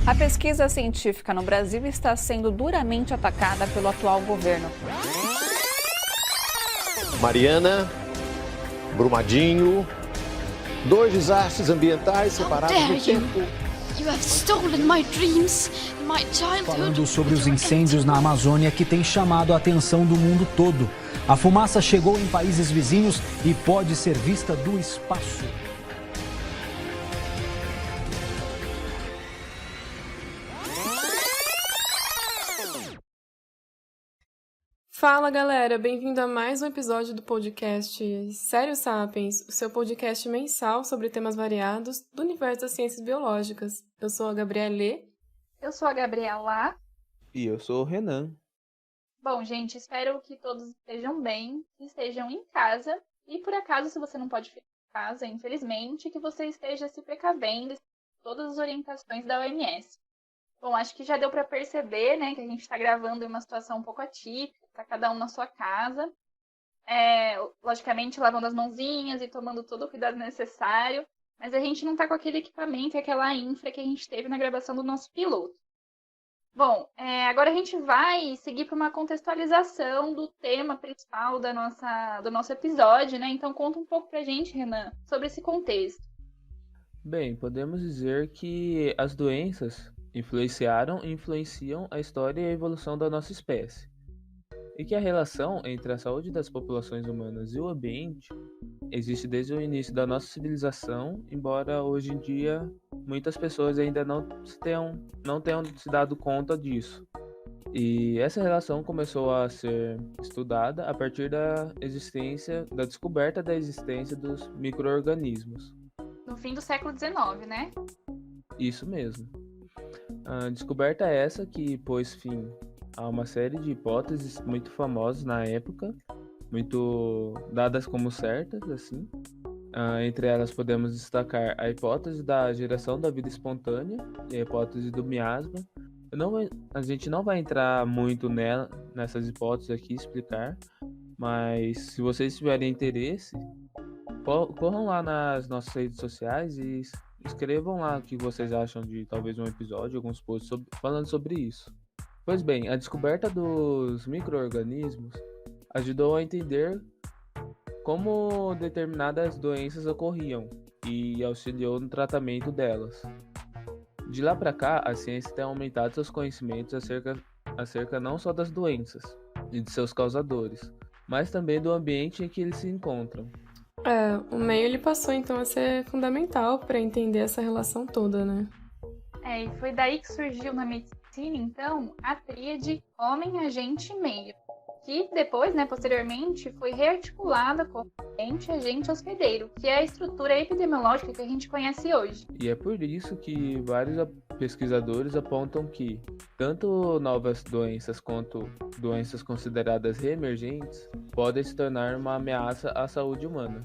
A pesquisa científica no Brasil está sendo duramente atacada pelo atual governo. Mariana, Brumadinho, 2 desastres ambientais separados no tempo. Falando sobre os incêndios na Amazônia que tem chamado a atenção do mundo todo. A fumaça chegou em países vizinhos e pode ser vista do espaço. Fala galera, bem-vindo a mais um episódio do podcast Sério Sapiens, o seu podcast mensal sobre temas variados do universo das ciências biológicas. Eu sou a Gabrielê. Eu sou a Gabriela. E eu sou o Renan. Bom, gente, espero que todos estejam bem, que estejam em casa. E por acaso, se você não pode ficar em casa, infelizmente, que você esteja se precavendo de todas as orientações da OMS. Bom, acho que já deu para perceber, né, que a gente está gravando em uma situação um pouco atípica, tá cada um na sua casa. Logicamente, lavando as mãozinhas e tomando todo o cuidado necessário. Mas a gente não está com aquele equipamento e aquela infra que a gente teve na gravação do nosso piloto. Bom, agora a gente vai seguir para uma contextualização do tema principal do nosso episódio, né? Então conta um pouco pra gente, Renan, sobre esse contexto. Bem, podemos dizer que as doenças influenciaram e influenciam a história e a evolução da nossa espécie. E que a relação entre a saúde das populações humanas e o ambiente existe desde o início da nossa civilização, embora hoje em dia muitas pessoas ainda não tenham se dado conta disso. E essa relação começou a ser estudada a partir da descoberta da existência dos micro-organismos. No fim do século XIX, né? Isso mesmo. A descoberta é essa que pôs fim a uma série de hipóteses muito famosas na época, muito dadas como certas, assim. Entre elas podemos destacar a hipótese da geração da vida espontânea e a hipótese do miasma. A gente não vai entrar muito nessas hipóteses aqui, explicar, mas se vocês tiverem interesse, corram lá nas nossas redes sociais e escrevam lá o que vocês acham de talvez um episódio, alguns posts falando sobre isso. Pois bem, a descoberta dos micro-organismos ajudou a entender como determinadas doenças ocorriam e auxiliou no tratamento delas. De lá para cá, a ciência tem aumentado seus conhecimentos acerca não só das doenças e de seus causadores, mas também do ambiente em que eles se encontram. O meio ele passou então a ser fundamental para entender essa relação toda, né? E foi daí que surgiu na medicina, então, a tríade homem, agente e meio, que depois, né, posteriormente, foi rearticulada como agente hospedeiro, que é a estrutura epidemiológica que a gente conhece hoje. E é por isso que vários pesquisadores apontam que tanto novas doenças quanto doenças consideradas reemergentes podem se tornar uma ameaça à saúde humana.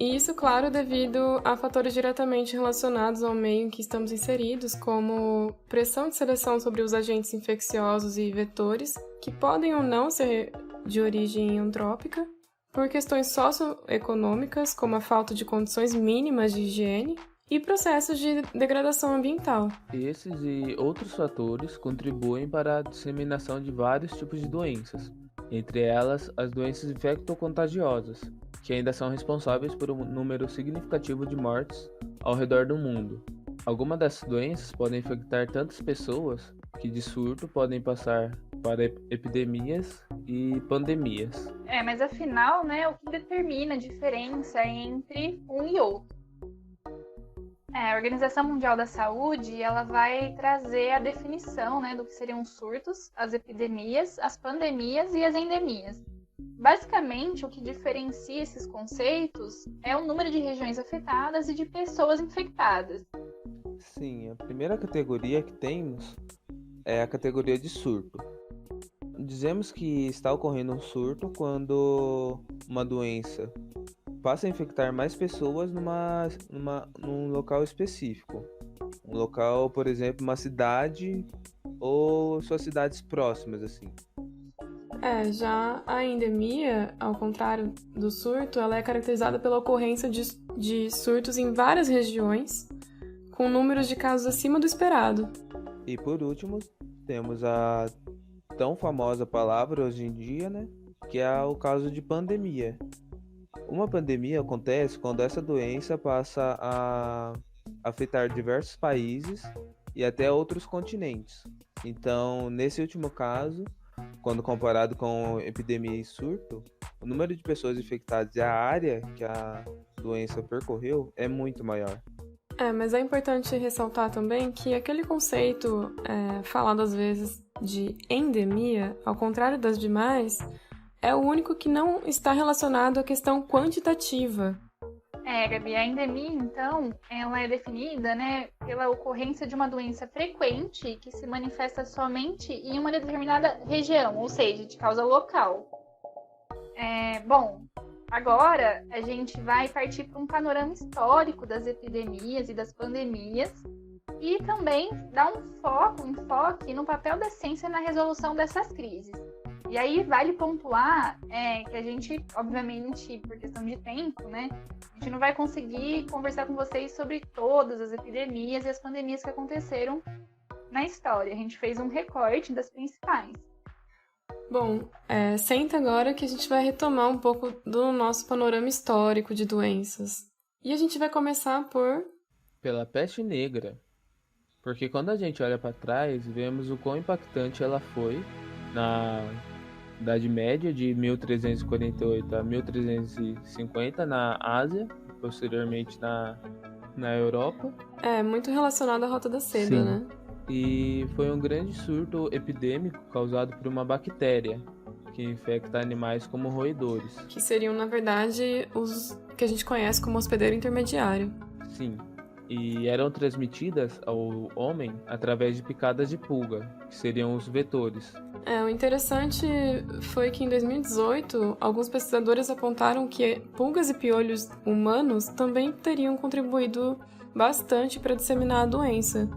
E isso, claro, devido a fatores diretamente relacionados ao meio em que estamos inseridos, como pressão de seleção sobre os agentes infecciosos e vetores, que podem ou não ser de origem antrópica, por questões socioeconômicas, como a falta de condições mínimas de higiene, e processos de degradação ambiental. Esses e outros fatores contribuem para a disseminação de vários tipos de doenças, entre elas as doenças infectocontagiosas, que ainda são responsáveis por um número significativo de mortes ao redor do mundo. Algumas dessas doenças podem infectar tantas pessoas que de surto podem passar para epidemias e pandemias. Mas afinal, né, o que determina a diferença entre um e outro? A Organização Mundial da Saúde, ela vai trazer a definição, né, do que seriam os surtos, as epidemias, as pandemias e as endemias. Basicamente, o que diferencia esses conceitos é o número de regiões afetadas e de pessoas infectadas. Sim, a primeira categoria que temos é a categoria de surto. Dizemos que está ocorrendo um surto quando uma doença passa a infectar mais pessoas num local específico. Um local, por exemplo, uma cidade ou suas cidades próximas, assim. Já a endemia, ao contrário do surto, ela é caracterizada pela ocorrência de surtos em várias regiões, com números de casos acima do esperado. E por último, temos a tão famosa palavra hoje em dia, né? Que é o caso de pandemia. Uma pandemia acontece quando essa doença passa a afetar diversos países e até outros continentes. Então, nesse último caso, quando comparado com epidemia e surto, o número de pessoas infectadas e a área que a doença percorreu é muito maior. Mas é importante ressaltar também que aquele conceito falado às vezes de endemia, ao contrário das demais, é o único que não está relacionado à questão quantitativa. Gabi, a endemia, então, ela é definida, né, pela ocorrência de uma doença frequente que se manifesta somente em uma determinada região, ou seja, de causa local. Bom, agora a gente vai partir para um panorama histórico das epidemias e das pandemias e também dar um enfoque no papel da ciência na resolução dessas crises. E aí vale pontuar que a gente, obviamente, por questão de tempo, né, a gente não vai conseguir conversar com vocês sobre todas as epidemias e as pandemias que aconteceram na história. A gente fez um recorte das principais. Bom, senta agora que a gente vai retomar um pouco do nosso panorama histórico de doenças. E a gente vai começar pela peste negra. Porque quando a gente olha para trás, vemos o quão impactante ela foi na Idade Média, de 1348 a 1350 na Ásia, posteriormente na Europa. Muito relacionado à Rota da Seda, Sim. né? E foi um grande surto epidêmico causado por uma bactéria que infecta animais como roedores. Que seriam, na verdade, os que a gente conhece como hospedeiro intermediário. Sim, e eram transmitidas ao homem através de picadas de pulga, que seriam os vetores. O interessante foi que em 2018, alguns pesquisadores apontaram que pulgas e piolhos humanos também teriam contribuído bastante para disseminar a doença,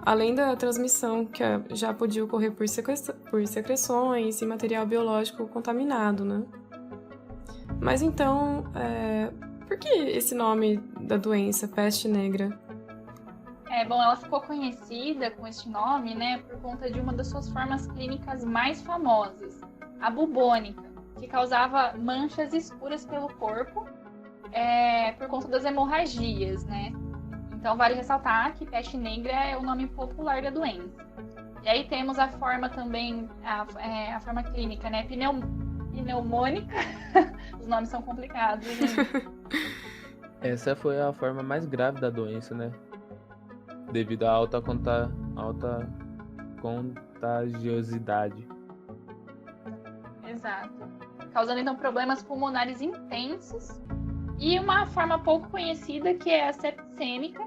além da transmissão que já podia ocorrer por secreções e material biológico contaminado, né? Mas então, por que esse nome da doença, peste negra? Bom, ela ficou conhecida com este nome, né, por conta de uma das suas formas clínicas mais famosas, a bubônica, que causava manchas escuras pelo corpo por conta das hemorragias, né? Então, vale ressaltar que peste negra é o nome popular da doença. E aí temos a forma também, a forma clínica, né, pneumônica. Os nomes são complicados, gente. Essa foi a forma mais grave da doença, né? Devido à alta contagiosidade. Exato. Causando, então, problemas pulmonares intensos. E uma forma pouco conhecida, que é a septicêmica,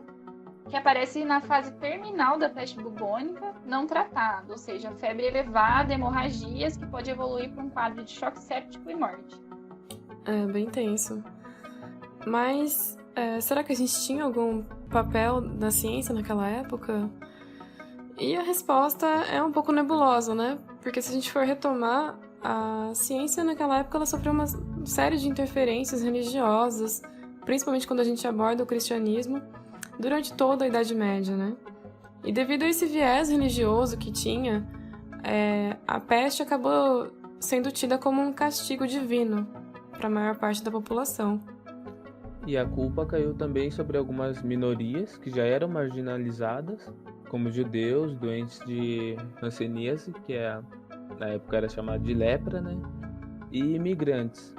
que aparece na fase terminal da peste bubônica, não tratada, ou seja, febre elevada, hemorragias, que pode evoluir para um quadro de choque séptico e morte. Bem tenso. Mas será que a gente tinha algum papel da ciência naquela época? E a resposta é um pouco nebulosa, né? Porque se a gente for retomar, a ciência naquela época ela sofreu uma série de interferências religiosas, principalmente quando a gente aborda o cristianismo, durante toda a Idade Média, né? E devido a esse viés religioso que tinha, a peste acabou sendo tida como um castigo divino para a maior parte da população. E a culpa caiu também sobre algumas minorias que já eram marginalizadas, como judeus, doentes de hanseníase, que na época era chamado de lepra, né? E imigrantes.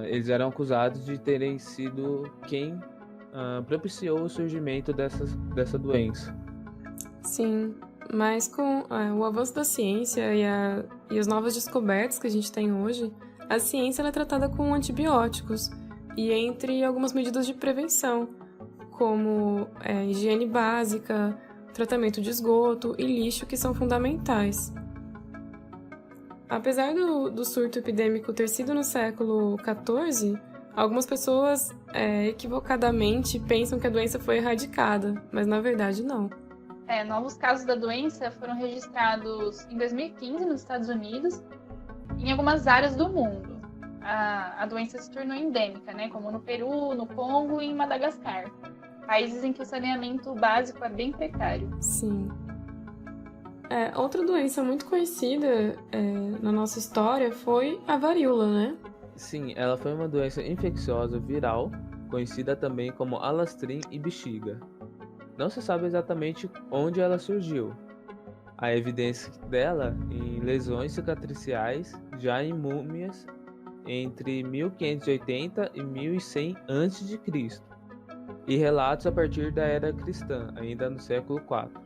Eles eram acusados de terem sido quem propiciou o surgimento dessa doença. Sim, mas com o avanço da ciência e as novas descobertas que a gente tem hoje, a ciência ela é tratada com antibióticos e entre algumas medidas de prevenção, como higiene básica, tratamento de esgoto e lixo, que são fundamentais. Apesar do surto epidêmico ter sido no século XIV, algumas pessoas equivocadamente pensam que a doença foi erradicada, mas na verdade não. Novos casos da doença foram registrados em 2015 nos Estados Unidos e em algumas áreas do mundo. A doença se tornou endêmica, né, como no Peru, no Congo e em Madagascar. países em que o saneamento básico é bem precário. Sim. Outra doença muito conhecida na nossa história foi a varíola, né? Sim, ela foi uma doença infecciosa viral, conhecida também como alastrim e bexiga. Não se sabe exatamente onde ela surgiu. A evidência dela em lesões cicatriciais já em múmias entre 1580 e 1100 a.C. e relatos a partir da era cristã, ainda no século IV.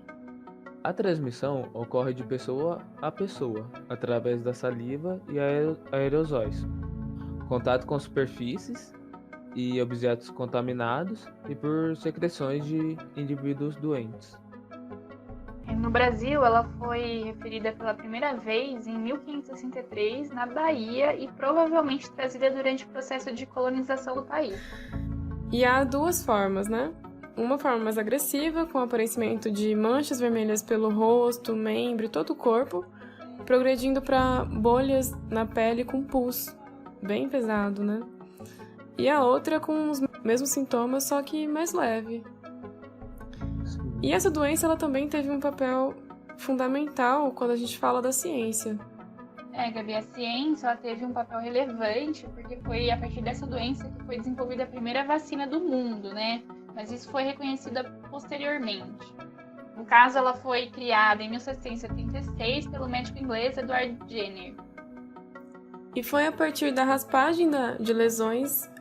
A transmissão ocorre de pessoa a pessoa, através da saliva e aerosóis, contato com superfícies e objetos contaminados e por secreções de indivíduos doentes. No Brasil, ela foi referida pela primeira vez em 1563 na Bahia e provavelmente trazida durante o processo de colonização do país. E há duas formas, né? Uma forma mais agressiva, com o aparecimento de manchas vermelhas pelo rosto, membro e todo o corpo, progredindo para bolhas na pele com pus, bem pesado, né? E a outra com os mesmos sintomas, só que mais leve. E essa doença ela também teve um papel fundamental quando a gente fala da ciência. Gabi, a ciência ela teve um papel relevante porque foi a partir dessa doença que foi desenvolvida a primeira vacina do mundo, né? Mas isso foi reconhecido posteriormente. No caso, ela foi criada em 1776 pelo médico inglês Edward Jenner. E foi a partir da raspagem de lesões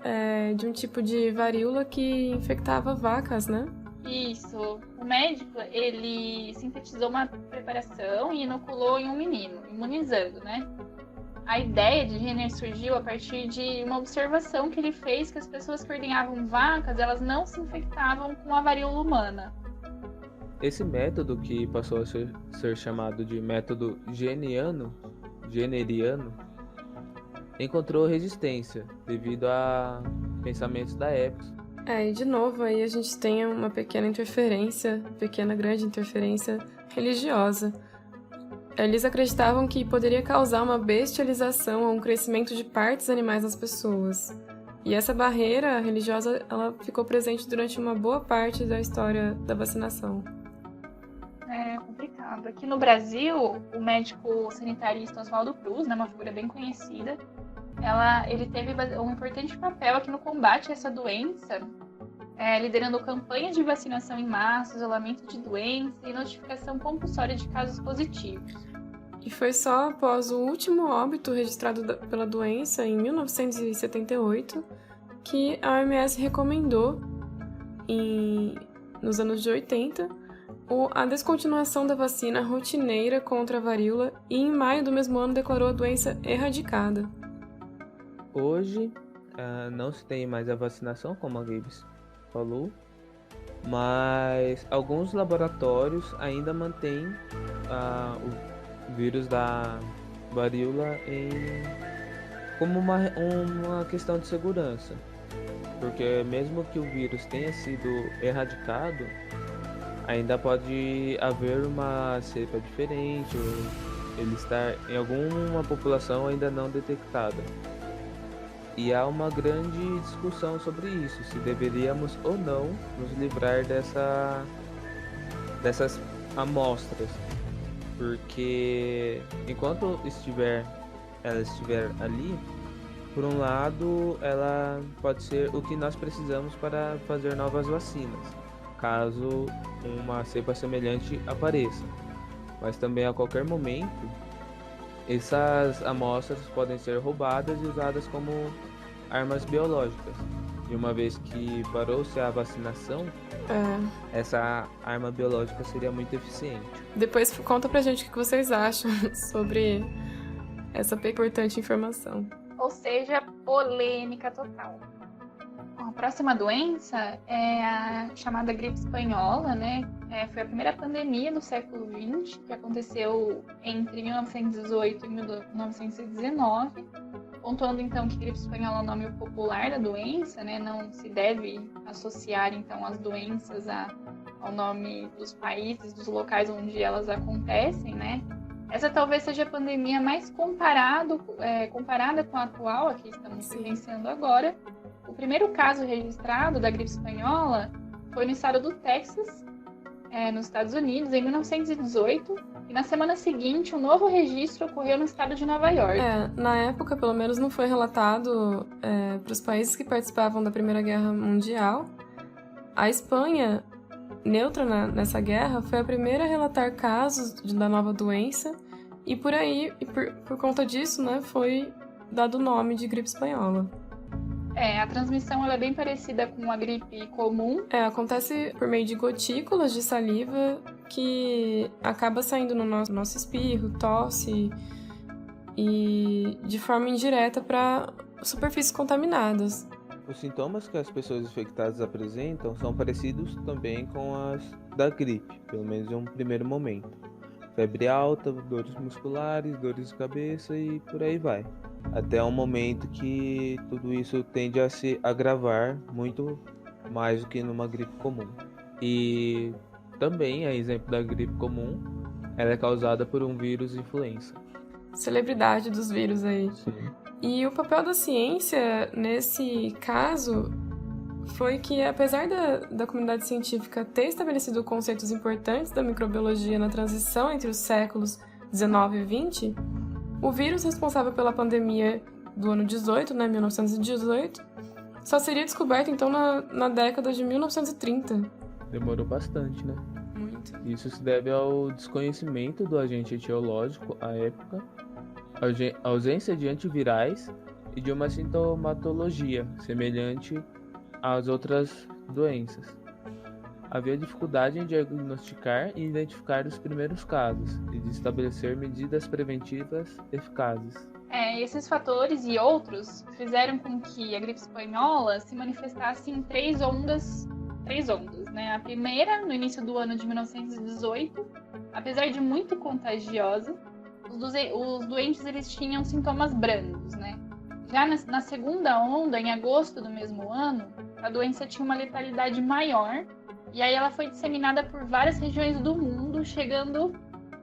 de um tipo de varíola que infectava vacas, né? Isso. O médico, ele sintetizou uma preparação e inoculou em um menino, imunizando, né? A ideia de Jenner surgiu a partir de uma observação que ele fez que as pessoas que ordenhavam vacas, elas não se infectavam com a varíola humana. Esse método, que passou a ser chamado de método jenneriano, encontrou resistência devido a pensamentos da época. E de novo aí a gente tem uma grande interferência religiosa. Eles acreditavam que poderia causar uma bestialização ou um crescimento de partes animais nas pessoas. E essa barreira religiosa ela ficou presente durante uma boa parte da história da vacinação. É complicado. Aqui no Brasil, o médico sanitarista Oswaldo Cruz, né, uma figura bem conhecida, ele teve um importante papel aqui no combate a essa doença, liderando campanhas de vacinação em massa, isolamento de doença e notificação compulsória de casos positivos. E foi só após o último óbito registrado pela doença, em 1978, que a OMS recomendou, nos anos de 80, a descontinuação da vacina rotineira contra a varíola e, em maio do mesmo ano, declarou a doença erradicada. Hoje, não se tem mais a vacinação, como a Gabs falou, mas alguns laboratórios ainda mantêm o vírus da varíola como uma questão de segurança, porque mesmo que o vírus tenha sido erradicado, ainda pode haver uma cepa diferente ou ele estar em alguma população ainda não detectada. E há uma grande discussão sobre isso, se deveríamos ou não nos livrar dessas amostras, porque enquanto ela estiver ali, por um lado, ela pode ser o que nós precisamos para fazer novas vacinas, caso uma cepa semelhante apareça. Mas também a qualquer momento, essas amostras podem ser roubadas e usadas como armas biológicas. E uma vez que parou-se a vacinação, essa arma biológica seria muito eficiente. Depois conta pra gente o que vocês acham sobre essa importante informação. Ou seja, polêmica total. A próxima doença é a chamada gripe espanhola, né? Foi a primeira pandemia do século XX, que aconteceu entre 1918 e 1919, pontuando então que gripe espanhola é o nome popular da doença, né? Não se deve associar então as doenças ao nome dos países, dos locais onde elas acontecem, né? Essa talvez seja a pandemia mais comparada com a atual, a que estamos vivenciando agora. O primeiro caso registrado da gripe espanhola foi no estado do Texas, nos Estados Unidos, em 1918, e na semana seguinte um novo registro ocorreu no estado de Nova York. Na época, pelo menos, não foi relatado para os países que participavam da Primeira Guerra Mundial. A Espanha, neutra nessa guerra, foi a primeira a relatar casos da nova doença, e por conta disso, né, foi dado o nome de gripe espanhola. A transmissão ela é bem parecida com a gripe comum. Acontece por meio de gotículas de saliva que acaba saindo no nosso espirro, tosse e de forma indireta para superfícies contaminadas. Os sintomas que as pessoas infectadas apresentam são parecidos também com as da gripe, pelo menos em um primeiro momento. Febre alta, dores musculares, dores de cabeça e por aí vai. Até um momento que tudo isso tende a se agravar muito mais do que numa gripe comum. E também, a exemplo da gripe comum, ela é causada por um vírus influenza. Celebridade dos vírus aí. Sim. E o papel da ciência, nesse caso, foi que, apesar da comunidade científica ter estabelecido conceitos importantes da microbiologia na transição entre os séculos 19 e 20, o vírus responsável pela pandemia do ano 18, 1918, só seria descoberto então na década de 1930. Demorou bastante, né? Muito. Isso se deve ao desconhecimento do agente etiológico à época, a ausência de antivirais e de uma sintomatologia semelhante às outras doenças. Havia dificuldade em diagnosticar e identificar os primeiros casos e de estabelecer medidas preventivas eficazes. Esses fatores e outros fizeram com que a gripe espanhola se manifestasse em três ondas, né? A primeira, no início do ano de 1918, apesar de muito contagiosa, os doentes eles tinham sintomas brandos, né? Já na segunda onda, em agosto do mesmo ano, a doença tinha uma letalidade maior, e aí ela foi disseminada por várias regiões do mundo, chegando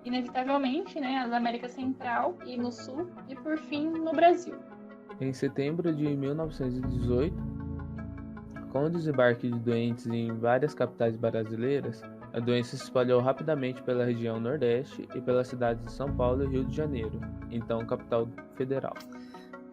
inevitavelmente, né, às Américas Central e no Sul, e por fim no Brasil. Em setembro de 1918, com o desembarque de doentes em várias capitais brasileiras, a doença se espalhou rapidamente pela região Nordeste e pelas cidades de São Paulo e Rio de Janeiro, então capital federal.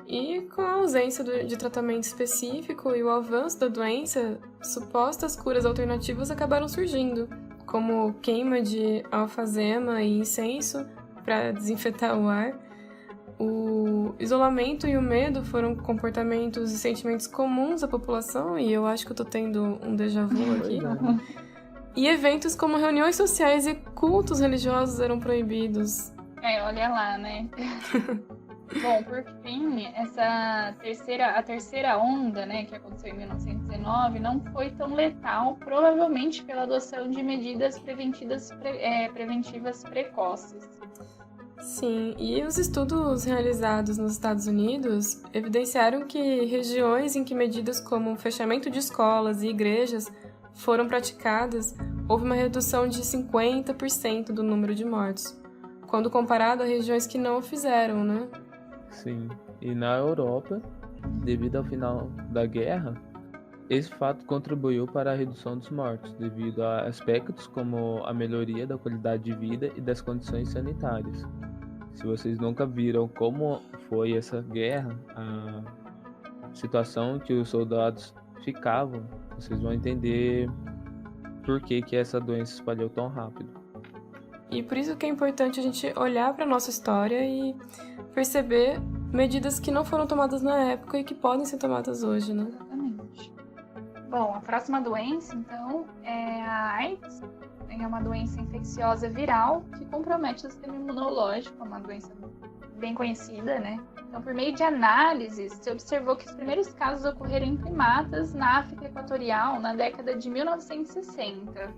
E com a ausência de tratamento específico e o avanço da doença, supostas curas alternativas acabaram surgindo, como queima de alfazema e incenso para desinfetar o ar. O isolamento e o medo foram comportamentos e sentimentos comuns à população, e eu acho que eu tô tendo um déjà vu aqui. E eventos como reuniões sociais e cultos religiosos eram proibidos. Olha lá, né? Bom, por fim, a terceira onda, né, que aconteceu em 1919, não foi tão letal, provavelmente pela adoção de medidas preventivas precoces. Sim, e os estudos realizados nos Estados Unidos evidenciaram que regiões em que medidas como o fechamento de escolas e igrejas foram praticadas, houve uma redução de 50% do número de mortos, quando comparado a regiões que não o fizeram, né? Sim, e na Europa, devido ao final da guerra, esse fato contribuiu para a redução dos mortos, devido a aspectos como a melhoria da qualidade de vida e das condições sanitárias. Se vocês nunca viram como foi essa guerra, a situação que os soldados ficavam, vocês vão entender por que essa doença se espalhou tão rápido. E por isso que é importante a gente olhar para a nossa história e perceber medidas que não foram tomadas na época e que podem ser tomadas hoje, né? Exatamente. Bom, a próxima doença, então, é a AIDS. É uma doença infecciosa viral que compromete o sistema imunológico, é uma doença bem conhecida, né? Então, por meio de análises, se observou que os primeiros casos ocorreram em primatas na África Equatorial na década de 1960.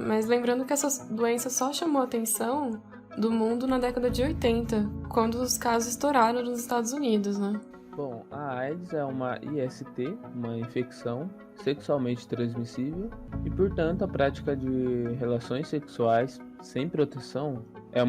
Mas lembrando que essa doença só chamou a atenção do mundo na década de 80, quando os casos estouraram nos Estados Unidos, né? Bom, a AIDS é uma IST, uma infecção sexualmente transmissível, e, portanto, a prática de relações sexuais sem proteção é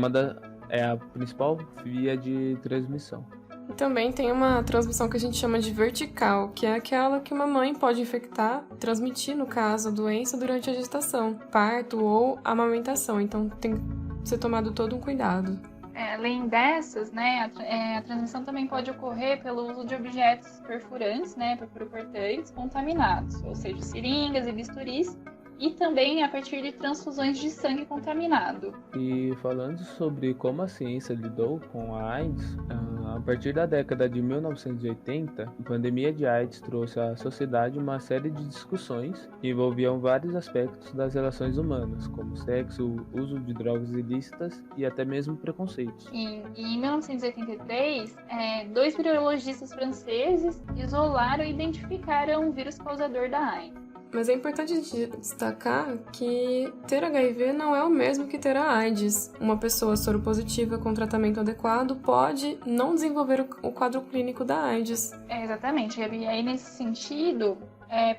a principal via de transmissão. E também tem uma transmissão que a gente chama de vertical, que é aquela que uma mãe pode infectar, transmitir, no caso, a doença durante a gestação, parto ou amamentação. Então tem que ser tomado todo um cuidado. Além dessas, né, a transmissão também pode ocorrer pelo uso de objetos perfurantes, né, perfuracortantes contaminados, ou seja, seringas e bisturis, e também a partir de transfusões de sangue contaminado. E falando sobre como a ciência lidou com a AIDS, a partir da década de 1980, a pandemia de AIDS trouxe à sociedade uma série de discussões que envolviam vários aspectos das relações humanas, como sexo, uso de drogas ilícitas e até mesmo preconceitos. E em 1983, 2 virologistas franceses isolaram e identificaram o vírus causador da AIDS. Mas é importante destacar que ter HIV não é o mesmo que ter a AIDS. Uma pessoa soropositiva com tratamento adequado pode não desenvolver o quadro clínico da AIDS. Exatamente. E aí, nesse sentido,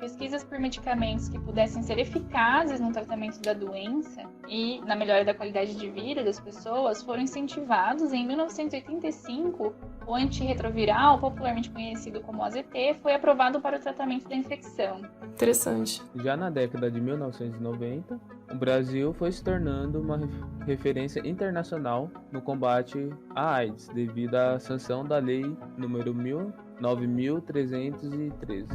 pesquisas por medicamentos que pudessem ser eficazes no tratamento da doença e na melhora da qualidade de vida das pessoas foram incentivados. Em 1985, o antirretroviral, popularmente conhecido como AZT, foi aprovado para o tratamento da infecção. Interessante. Já na década de 1990, o Brasil foi se tornando uma referência internacional no combate à AIDS, devido à sanção da Lei número 9.313.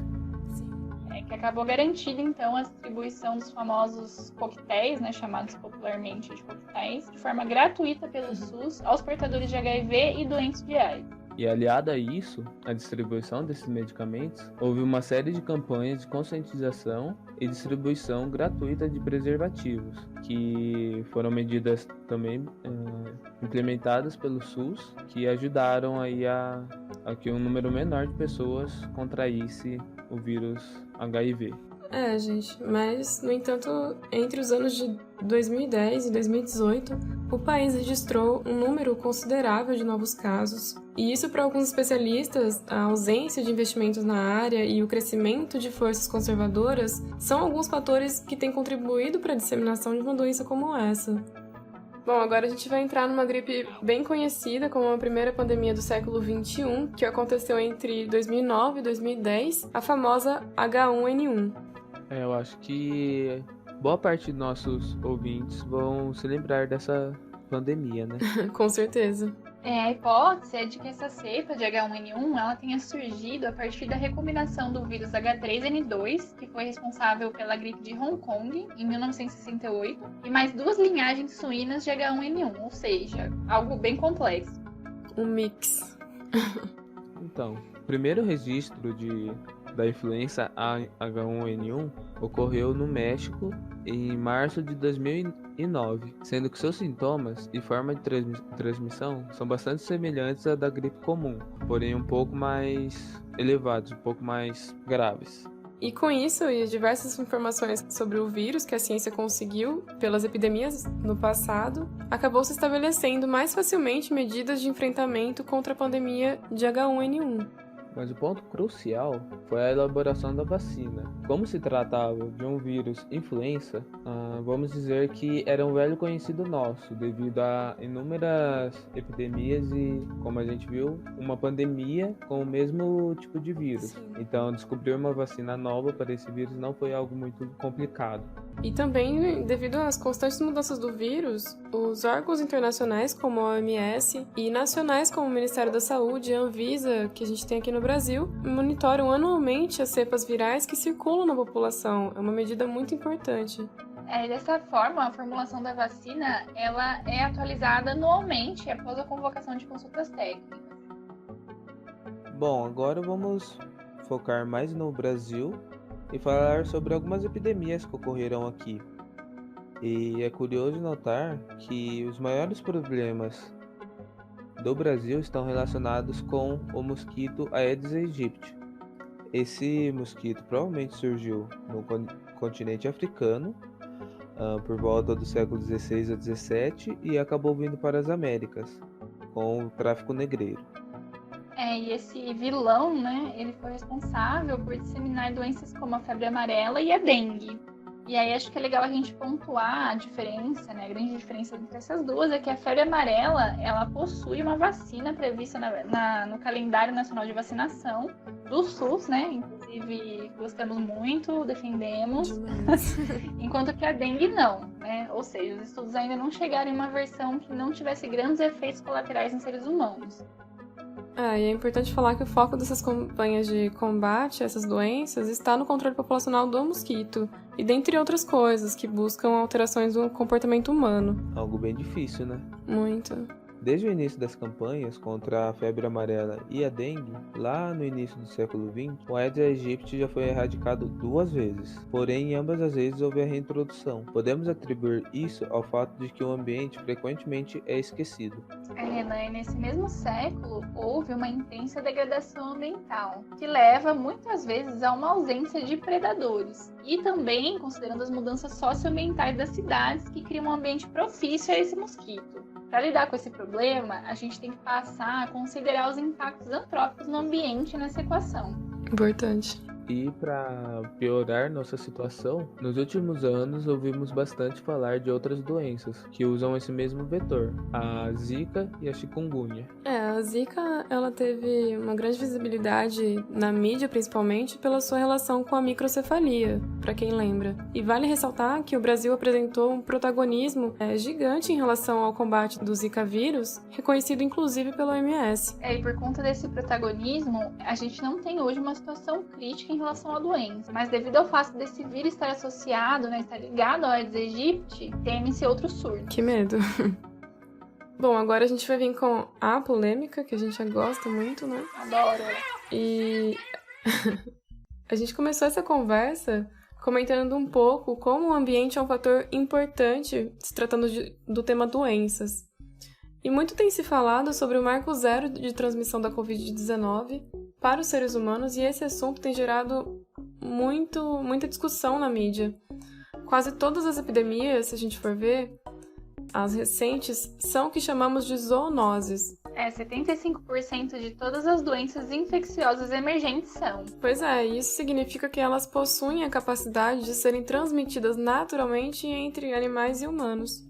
Que acabou garantindo, então, a distribuição dos famosos coquetéis, né, chamados popularmente de coquetéis, de forma gratuita pelo SUS aos portadores de HIV e doentes de AIDS. E aliada a isso, a distribuição desses medicamentos, houve uma série de campanhas de conscientização e distribuição gratuita de preservativos, que foram medidas também implementadas pelo SUS, que ajudaram aí a que um número menor de pessoas contraísse o vírus HIV. Gente, mas, no entanto, entre os anos de 2010 e 2018, o país registrou um número considerável de novos casos. E isso, para alguns especialistas, a ausência de investimentos na área e o crescimento de forças conservadoras são alguns fatores que têm contribuído para a disseminação de uma doença como essa. Bom, agora a gente vai entrar numa gripe bem conhecida como a primeira pandemia do século XXI, que aconteceu entre 2009 e 2010, a famosa H1N1. Eu acho que boa parte de nossos ouvintes vão se lembrar dessa pandemia, né? Com certeza. A hipótese é de que essa cepa de H1N1 ela tenha surgido a partir da recombinação do vírus H3N2, que foi responsável pela gripe de Hong Kong em 1968, e mais 2 linhagens suínas de H1N1, ou seja, algo bem complexo. Um mix. Então, o primeiro registro da influenza H1N1 ocorreu no México em março de 2009, sendo que seus sintomas e forma de transmissão são bastante semelhantes à da gripe comum, porém um pouco mais elevados, um pouco mais graves. E com isso e diversas informações sobre o vírus que a ciência conseguiu pelas epidemias no passado, acabou se estabelecendo mais facilmente medidas de enfrentamento contra a pandemia de H1N1. Mas o ponto crucial foi a elaboração da vacina. Como se tratava de um vírus influenza, vamos dizer que era um velho conhecido nosso, devido a inúmeras epidemias e, como a gente viu, uma pandemia com o mesmo tipo de vírus. Sim. Então, descobrir uma vacina nova para esse vírus não foi algo muito complicado. E também, devido às constantes mudanças do vírus, os órgãos internacionais como a OMS e nacionais como o Ministério da Saúde e a Anvisa, que a gente tem aqui no Brasil, monitoram anualmente as cepas virais que circulam na população. É uma medida muito importante. Dessa forma, a formulação da vacina ela é atualizada anualmente após a convocação de consultas técnicas. Bom, agora vamos focar mais no Brasil e falar sobre algumas epidemias que ocorreram aqui. E é curioso notar que os maiores problemas do Brasil estão relacionados com o mosquito Aedes aegypti. Esse mosquito provavelmente surgiu no continente africano por volta do século XVI a XVII e acabou vindo para as Américas com o tráfico negreiro. E esse vilão, né, ele foi responsável por disseminar doenças como a febre amarela e a dengue. E aí acho que é legal a gente pontuar a diferença, né? A grande diferença entre essas duas é que a febre amarela, ela possui uma vacina prevista no calendário nacional de vacinação do SUS, né? Inclusive, gostamos muito, defendemos. Enquanto que a dengue não, né? Ou seja, os estudos ainda não chegaram em uma versão que não tivesse grandes efeitos colaterais em seres humanos. E é importante falar que o foco dessas campanhas de combate a essas doenças está no controle populacional do mosquito, e dentre outras coisas, que buscam alterações do comportamento humano. Algo bem difícil, né? Muito. Desde o início das campanhas contra a febre amarela e a dengue, lá no início do século XX, o Aedes aegypti já foi erradicado 2 vezes. Porém, em ambas as vezes houve a reintrodução. Podemos atribuir isso ao fato de que o ambiente frequentemente é esquecido. Renan, e nesse mesmo século houve uma intensa degradação ambiental, que leva muitas vezes a uma ausência de predadores. E também considerando as mudanças socioambientais das cidades que criam um ambiente propício a esse mosquito. Para lidar com esse problema, a gente tem que passar a considerar os impactos antrópicos no ambiente nessa equação. Importante. E para piorar nossa situação, nos últimos anos ouvimos bastante falar de outras doenças que usam esse mesmo vetor, a Zika e a chikungunya. A Zika, ela teve uma grande visibilidade na mídia, principalmente pela sua relação com a microcefalia, para quem lembra. E vale ressaltar que o Brasil apresentou um protagonismo gigante em relação ao combate do Zika vírus, reconhecido inclusive pela OMS. E por conta desse protagonismo, a gente não tem hoje uma situação crítica em relação à doença, mas devido ao fato desse vírus estar associado, né, estar ligado ao Aedes aegypti, teme-se outro surto. Que medo. Bom, agora a gente vai vir com a polêmica, que a gente já gosta muito, né? Adoro. E a gente começou essa conversa comentando um pouco como o ambiente é um fator importante se tratando do tema doenças. E muito tem se falado sobre o marco zero de transmissão da Covid-19 para os seres humanos, e esse assunto tem gerado muita discussão na mídia. Quase todas as epidemias, se a gente for ver, as recentes, são o que chamamos de zoonoses. 75% de todas as doenças infecciosas emergentes são. Pois é, isso significa que elas possuem a capacidade de serem transmitidas naturalmente entre animais e humanos.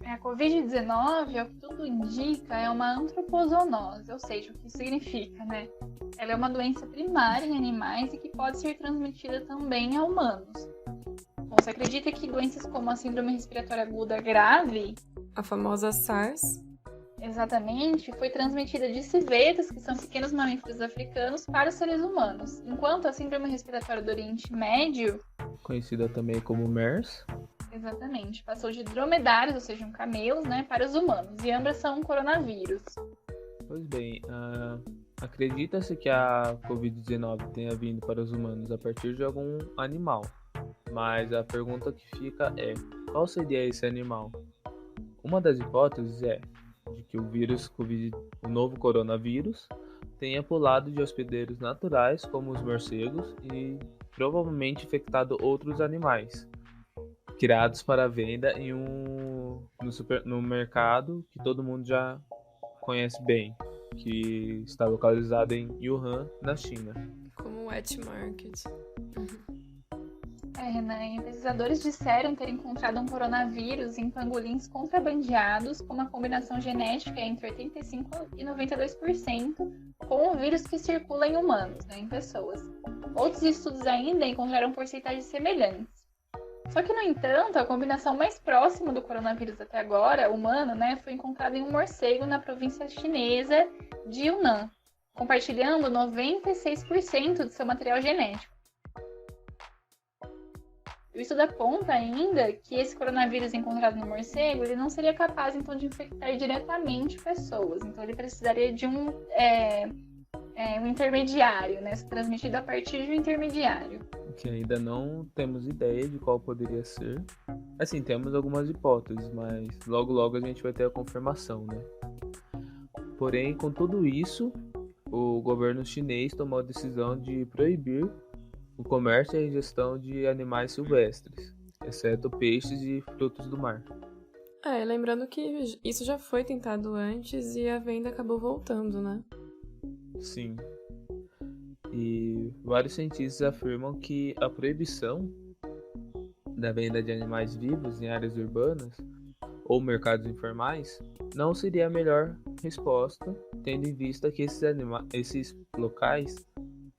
A Covid-19, ao que tudo indica, é uma antropozoonose, ou seja, o que isso significa, né? Ela é uma doença primária em animais e que pode ser transmitida também a humanos. Bom, você acredita que doenças como a síndrome respiratória aguda grave, a famosa SARS, exatamente, foi transmitida de civetas, que são pequenos mamíferos africanos, para os seres humanos, enquanto a síndrome respiratória do Oriente Médio, conhecida também como MERS, exatamente, passou de dromedários, ou seja, camelos, né, para os humanos, e ambas são coronavírus. Pois bem, acredita-se que a Covid-19 tenha vindo para os humanos a partir de algum animal, mas a pergunta que fica é, qual seria esse animal? Uma das hipóteses é de que o novo coronavírus, tenha pulado de hospedeiros naturais, como os morcegos, e provavelmente infectado outros animais, criados para venda no mercado que todo mundo já conhece bem, que está localizado em Wuhan, na China. Como wet market. Renan, pesquisadores disseram ter encontrado um coronavírus em pangolins contrabandeados com uma combinação genética entre 85% e 92% com o vírus que circula em humanos, né, em pessoas. Outros estudos ainda encontraram porcentagens semelhantes. Só que, no entanto, a combinação mais próxima do coronavírus até agora, humano, né, foi encontrada em um morcego na província chinesa de Yunnan, compartilhando 96% de seu material genético. O estudo aponta ainda que esse coronavírus encontrado no morcego, ele não seria capaz, então, de infectar diretamente pessoas. Então, ele precisaria de um intermediário, né, transmitido a partir de um intermediário. Que ainda não temos ideia de qual poderia ser. Assim, temos algumas hipóteses, mas logo a gente vai ter a confirmação, né? Porém, com tudo isso, o governo chinês tomou a decisão de proibir o comércio e a ingestão de animais silvestres, exceto peixes e frutos do mar. Lembrando que isso já foi tentado antes e a venda acabou voltando, né? Sim. E vários cientistas afirmam que a proibição da venda de animais vivos em áreas urbanas ou mercados informais não seria a melhor resposta, tendo em vista que esses locais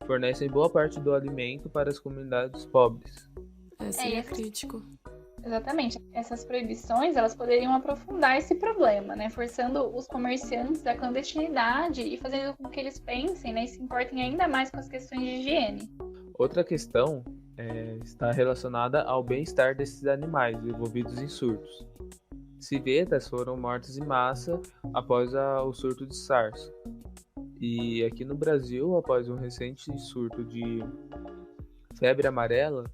fornecem boa parte do alimento para as comunidades pobres. Seria crítico. Exatamente. Essas proibições, elas poderiam aprofundar esse problema, né? Forçando os comerciantes da clandestinidade e fazendo com que eles pensem, né, e se importem ainda mais com as questões de higiene. Outra questão está relacionada ao bem-estar desses animais envolvidos em surtos. Civetas foram mortas em massa após o surto de SARS. E aqui no Brasil, após um recente surto de febre amarela,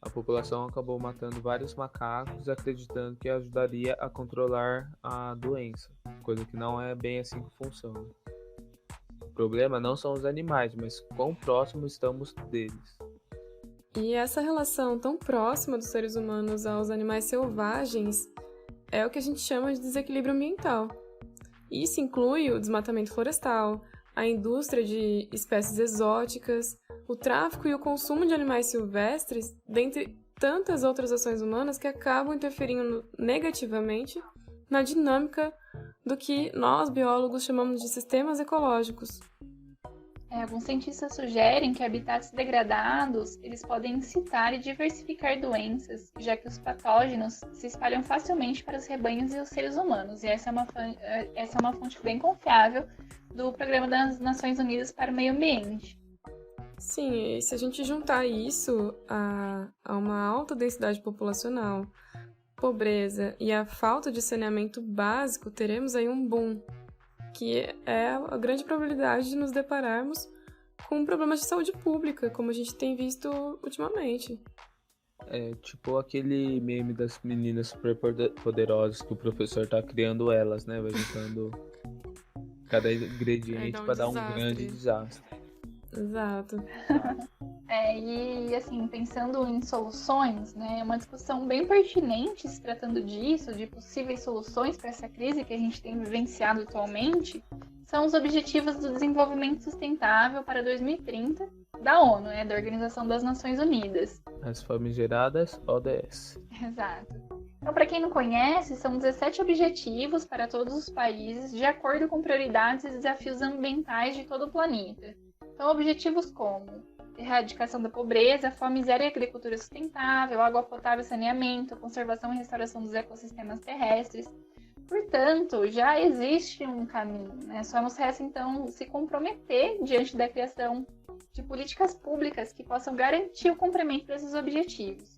a população acabou matando vários macacos, acreditando que ajudaria a controlar a doença, coisa que não é bem assim que funciona. O problema não são os animais, mas quão próximo estamos deles. E essa relação tão próxima dos seres humanos aos animais selvagens é o que a gente chama de desequilíbrio ambiental. Isso inclui o desmatamento florestal, a indústria de espécies exóticas, o tráfico e o consumo de animais silvestres, dentre tantas outras ações humanas que acabam interferindo negativamente na dinâmica do que nós, biólogos, chamamos de sistemas ecológicos. Alguns cientistas sugerem que habitats degradados eles podem incitar e diversificar doenças, já que os patógenos se espalham facilmente para os rebanhos e os seres humanos. E essa é uma fonte bem confiável do Programa das Nações Unidas para o Meio Ambiente. Sim, e se a gente juntar isso a uma alta densidade populacional, pobreza e a falta de saneamento básico, teremos aí um boom, que é a grande probabilidade de nos depararmos com problemas de saúde pública, como a gente tem visto ultimamente. É tipo aquele meme das meninas super poderosas que o professor tá criando elas, né? Vai juntando cada ingrediente para dar um grande desastre. Exato. E assim, pensando em soluções, né, é uma discussão bem pertinente se tratando disso, de possíveis soluções para essa crise que a gente tem vivenciado atualmente, são os Objetivos do Desenvolvimento Sustentável para 2030 da ONU, né, da Organização das Nações Unidas. As famigeradas ODS. Exato. Então, para quem não conhece, são 17 objetivos para todos os países, de acordo com prioridades e desafios ambientais de todo o planeta. Então, objetivos como erradicação da pobreza, fome zero e agricultura sustentável, água potável e saneamento, conservação e restauração dos ecossistemas terrestres. Portanto, já existe um caminho, né? Só nos resta, então, se comprometer diante da criação de políticas públicas que possam garantir o cumprimento desses objetivos.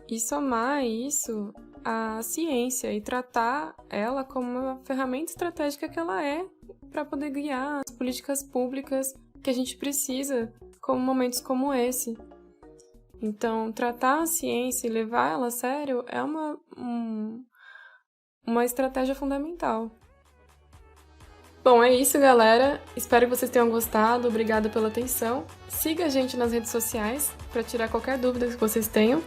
E somar isso à ciência e tratar ela como uma ferramenta estratégica que ela é para poder guiar as políticas públicas que a gente precisa como momentos como esse. Então, tratar a ciência e levar ela a sério é uma estratégia fundamental. Bom, é isso, galera. Espero que vocês tenham gostado. Obrigada pela atenção. Siga a gente nas redes sociais para tirar qualquer dúvida que vocês tenham.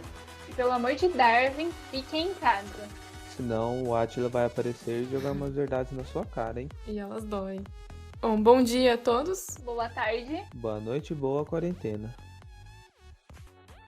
E pelo amor de Darwin, fiquem em casa. Senão o Átila vai aparecer e jogar umas verdades na sua cara, hein? E elas doem. Bom dia a todos. Boa tarde. Boa noite e boa quarentena.